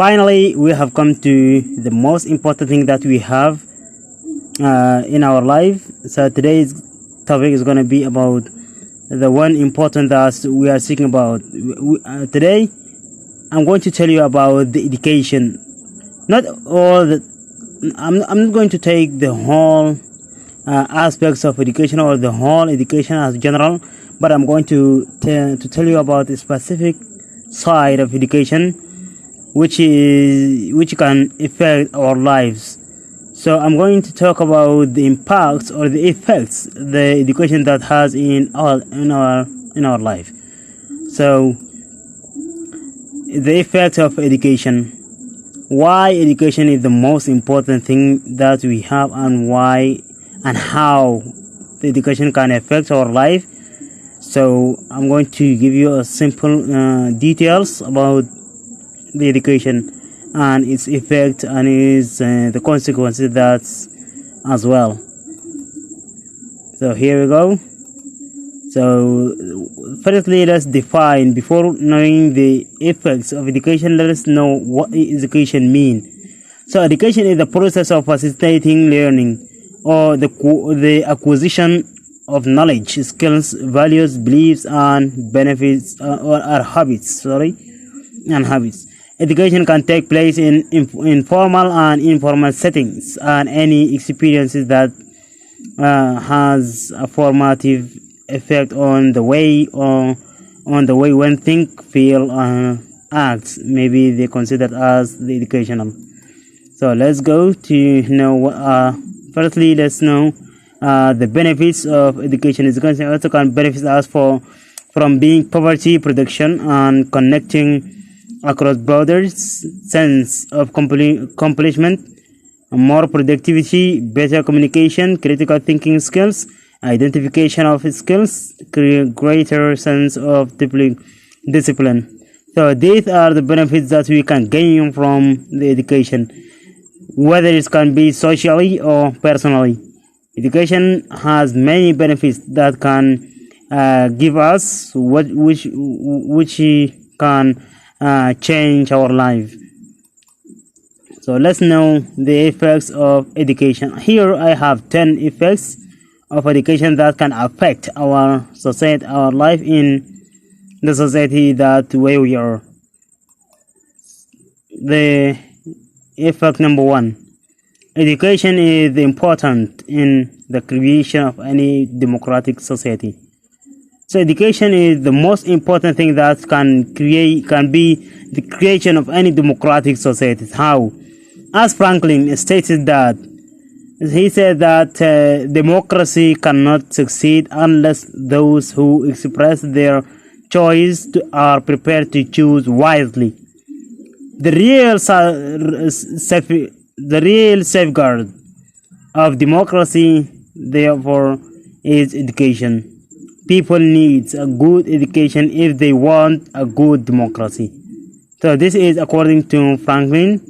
Finally, we have come to the most important thing that we have in our life. So today's topic is going to be about the one important that we are speaking about. Today, I'm going to tell you about the education. Not all the. I'm not going to take the whole aspects of education or the whole education as general, but I'm going to tell you about a specific side of education, which can affect our lives. So I'm going to talk about the impacts or the effects the education that has in our life. So the effect of education. Why education is the most important thing that we have, and why and how the education can affect our life. So I'm going to give you a simple details about the education and its effect and its the consequences that as well. So here we go. So firstly, let's define, before knowing the effects of education, let us know what education means. So education is the process of facilitating learning or the acquisition of knowledge, skills, values, beliefs, and benefits or habits. Habits. Education can take place in formal and informal settings, and any experiences that has a formative effect on the way one think, feel, acts. Maybe they considered as the educational. So let's go to know what. Firstly, let's know the benefits of education. Education also can benefit us from being poverty reduction and connecting across borders, sense of accomplishment, more productivity, better communication, critical thinking skills, identification of skills, greater sense of discipline. So these are the benefits that we can gain from the education, whether it can be socially or personally. Education has many benefits that can give us which can change our life. So let's know the effects of education. Here I have 10 effects of education that can affect our society, our life in the society that way we are. The effect number 1: education is important in the creation of any democratic society. So education is the most important thing that can be the creation of any democratic society. How? As Franklin stated that, he said that democracy cannot succeed unless those who express their choice are prepared to choose wisely. The real safeguard of democracy, therefore, is education. People need a good education if they want a good democracy. So this is according to Franklin,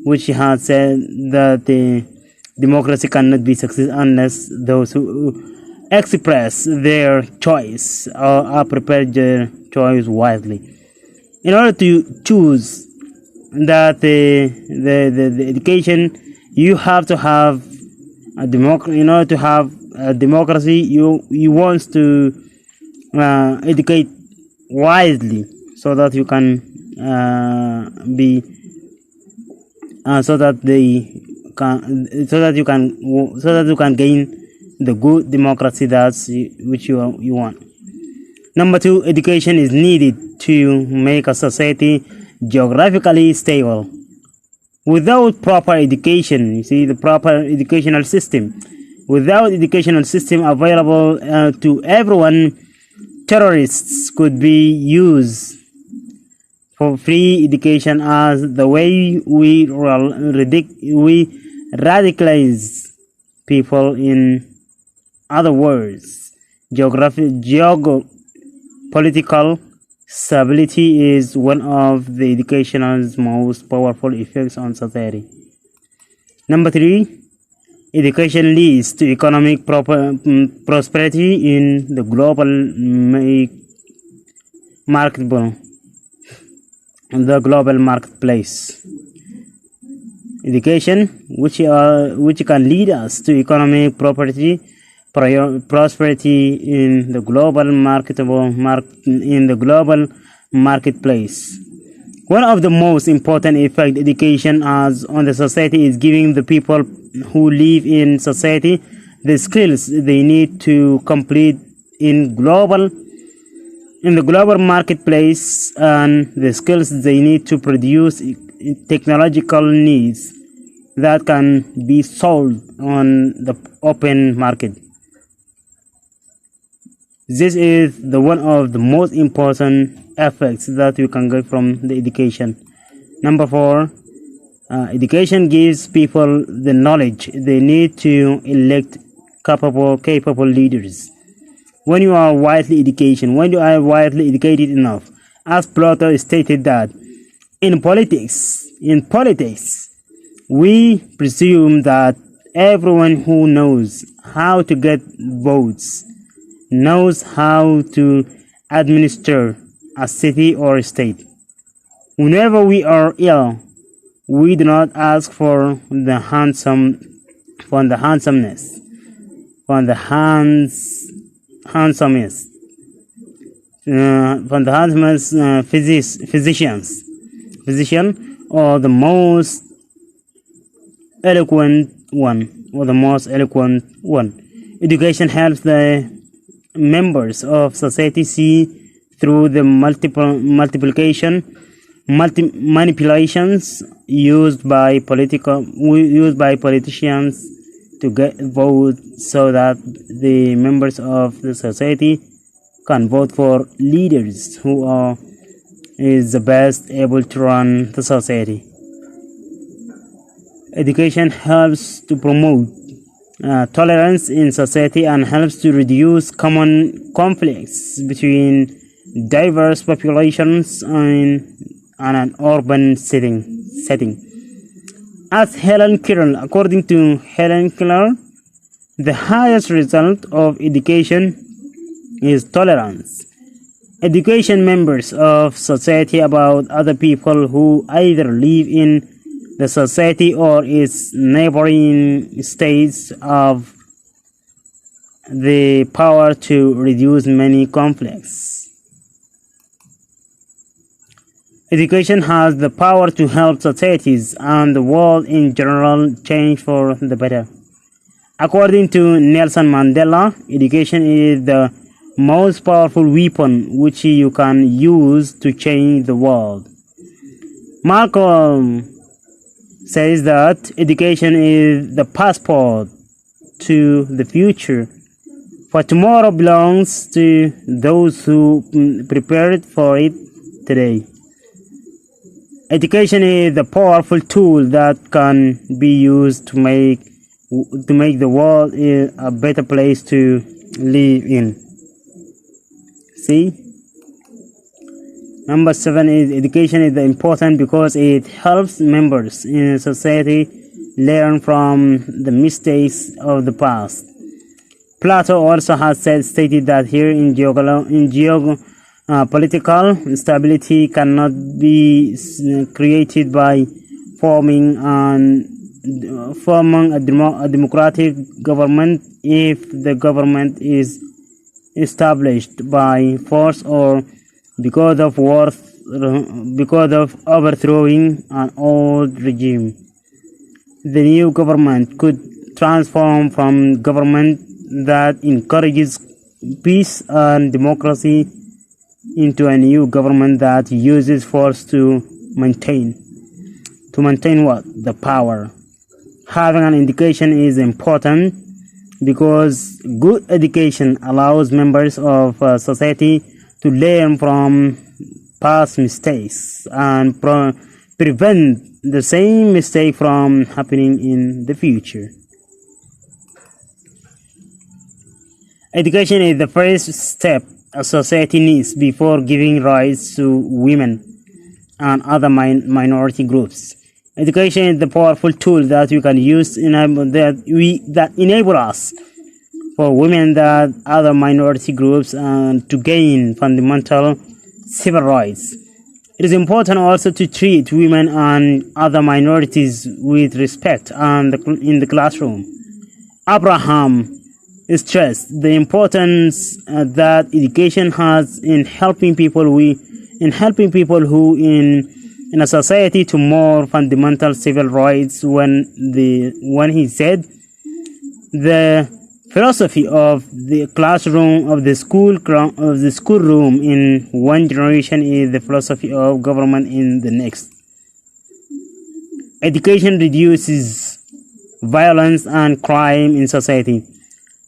which has said that the democracy cannot be successful unless those who express their choice are prepared their choice wisely. In order to choose that the education, you have to have a democracy. In order to have a democracy, you want to educate wisely so that you can be so that you can gain the good democracy which you want. Number 2, education is needed to make a society geographically stable. Without proper education, you see, the proper educational system, without educational system available to everyone, terrorists could be used for free education as the way we radicalize people. In other words, geopolitical stability is one of the education's most powerful effects on society. Number 3, education leads to economic prosperity in the global market. the global marketplace. Education, which can lead us to economic prosperity in the global marketplace. One of the most important effects education has on the society is giving the people who live in society the skills they need to compete in the global marketplace, and the skills they need to produce technological needs that can be sold on the open market. This is the one of the most important effects that we can get from the education. Number 4, education gives people the knowledge they need to elect capable leaders. When you are widely educated enough, as Plato stated that in politics, we presume that everyone who knows how to get votes knows how to administer a city or state. Whenever we are ill, we do not ask for the handsomeness, physician, or the most eloquent one. Education helps the members of society see through the manipulations used by politicians to get votes, so that the members of the society can vote for leaders who is the best able to run the society. Education helps to promote tolerance in society and helps to reduce common conflicts between diverse populations in an urban setting. According to Helen Keller, the highest result of education is tolerance. Education members of society about other people who either live in the society or its neighboring states have the power to reduce many conflicts. Education has the power to help societies and the world in general change for the better. According to Nelson Mandela, education is the most powerful weapon which you can use to change the world. Malcolm says that education is the passport to the future, for tomorrow belongs to those who prepared for it today. Education is the powerful tool that can be used to make the world a better place to live in. See? Number 7 is education is important because it helps members in society learn from the mistakes of the past. Plato also has stated that here in political stability cannot be created by forming a democratic government if the government is established by force or because of overthrowing an old regime. The new government could transform from government that encourages peace and democracy into a new government that uses force to maintain what? The power. Having an education is important because good education allows members of society to learn from past mistakes and prevent the same mistake from happening in the future. Education is the first step a society needs before giving rights to women and other minority groups. Education is the powerful tool that we can use that enable us for women and other minority groups to gain fundamental civil rights. It is important also to treat women and other minorities with respect and in the classroom. Abraham stressed the importance that education has in helping people who in a society to more fundamental civil rights when he said the philosophy of the classroom of the schoolroom in one generation is the philosophy of government in the next. Education reduces violence and crime in society.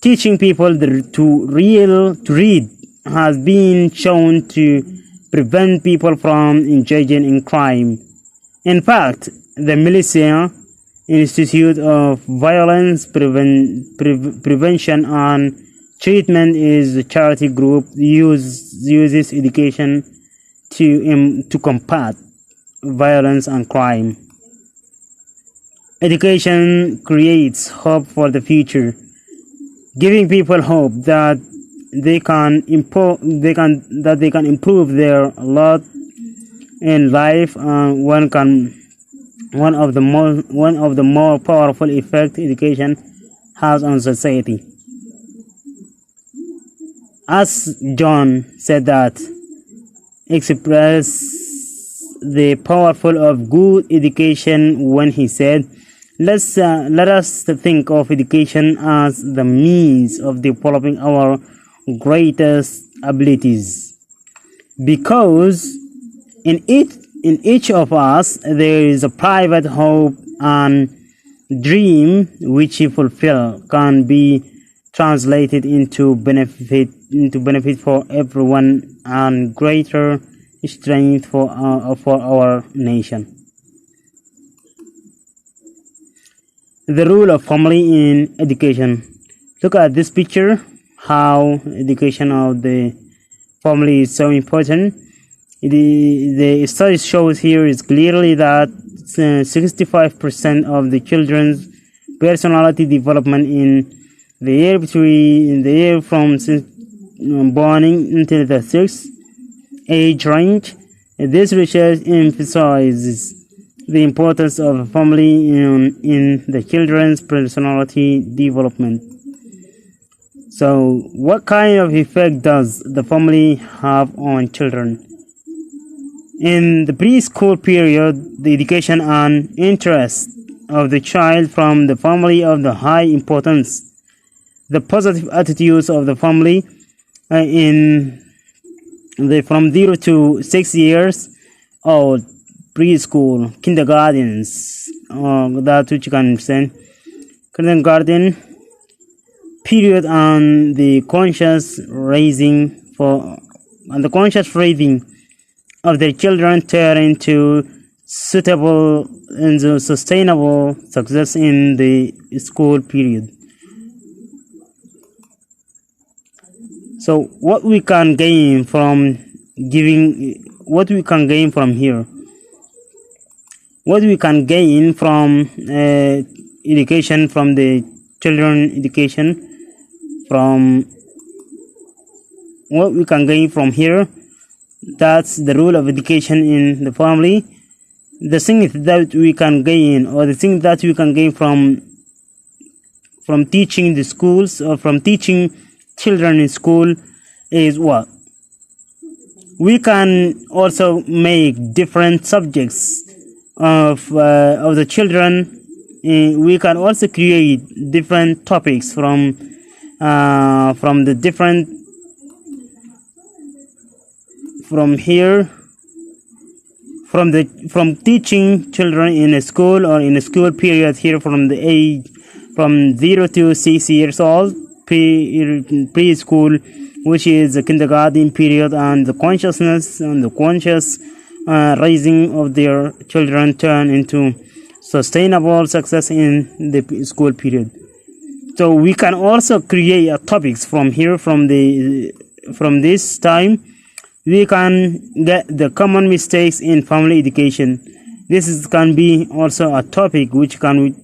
Teaching people to read has been shown to prevent people from engaging in crime. In fact, the Militia Institute of Violence Prevention and Treatment is a charity group uses education to combat violence and crime. Education creates hope for the future, giving people hope that they can improve their lot in life. One of the more powerful effects education has on society. As John said that express the powerful of good education when he said, let us think of education as the means of developing our greatest abilities, because in each of us there is a private hope and dream which, if fulfilled, can be translated into benefit for everyone and greater strength for our nation. The role of family in education. Look at this picture, how education of the family is so important. The study shows here is clearly that 65% of the children's personality development in the year from born until the 6th age range. This research emphasizes the importance of a family in the children's personality development. So, what kind of effect does the family have on children? In the preschool period, the education and interest of the child from the family of the high importance. The positive attitudes of the family from 0 to 6 years old, preschool, kindergartens, that which you can understand, kindergarten period, and the conscious raising of their children turn into suitable and sustainable success in the school period. So what we can gain from here, what we can gain from education, from the children education, from what we can gain from here, that's the role of education in the family. The thing that we can gain, or the thing that we can gain from teaching the schools, or from teaching children in school, is what? We can also make different subjects of the children. We can also create different topics from the different from teaching children in a school, or in a school period here, from the age from 0 to 6 years old, preschool, which is the kindergarten period, and the consciousness and the conscious raising of their children turn into sustainable success in the school period. So we can also create topics from here, from this time. We can get the common mistakes in family education. This can be also a topic which we can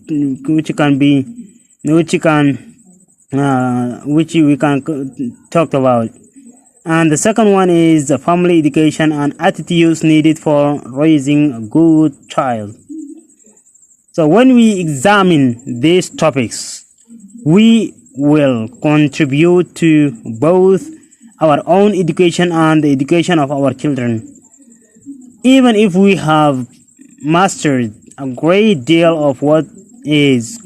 talk about. And the second one is the family education and attitudes needed for raising a good child. So when we examine these topics, we will contribute to both our own education and the education of our children. Even if we have mastered a great deal of what is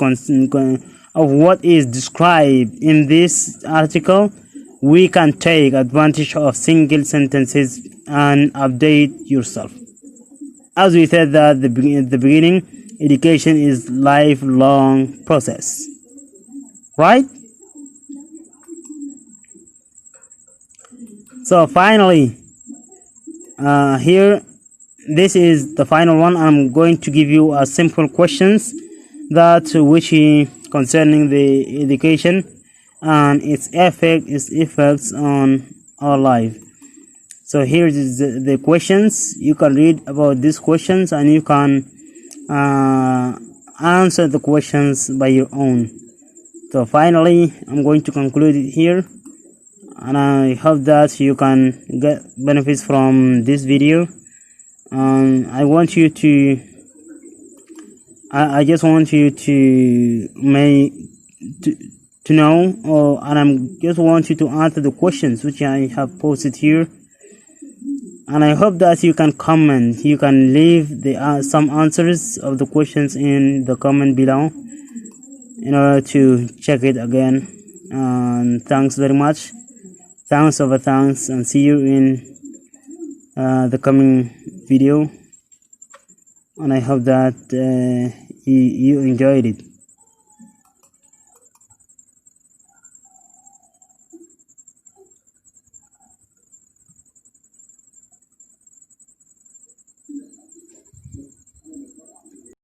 described in this article, we can take advantage of single sentences and update yourself. As we said at the beginning, education is lifelong process, right? So finally, here, this is the final one. I'm going to give you a simple questions that which concerning the education and its effects on our life. So here is the questions. You can read about these questions and you can answer the questions by your own. So finally, I'm going to conclude it here, and I hope that you can get benefits from this video. I want you to I just want you to know, and I'm just want you to answer the questions which I have posted here. And I hope that you can comment. You can leave the some answers of the questions in the comment below in order to check it again. And thanks very much. Thanks over thanks, and see you in the coming video. And I hope that you enjoyed it.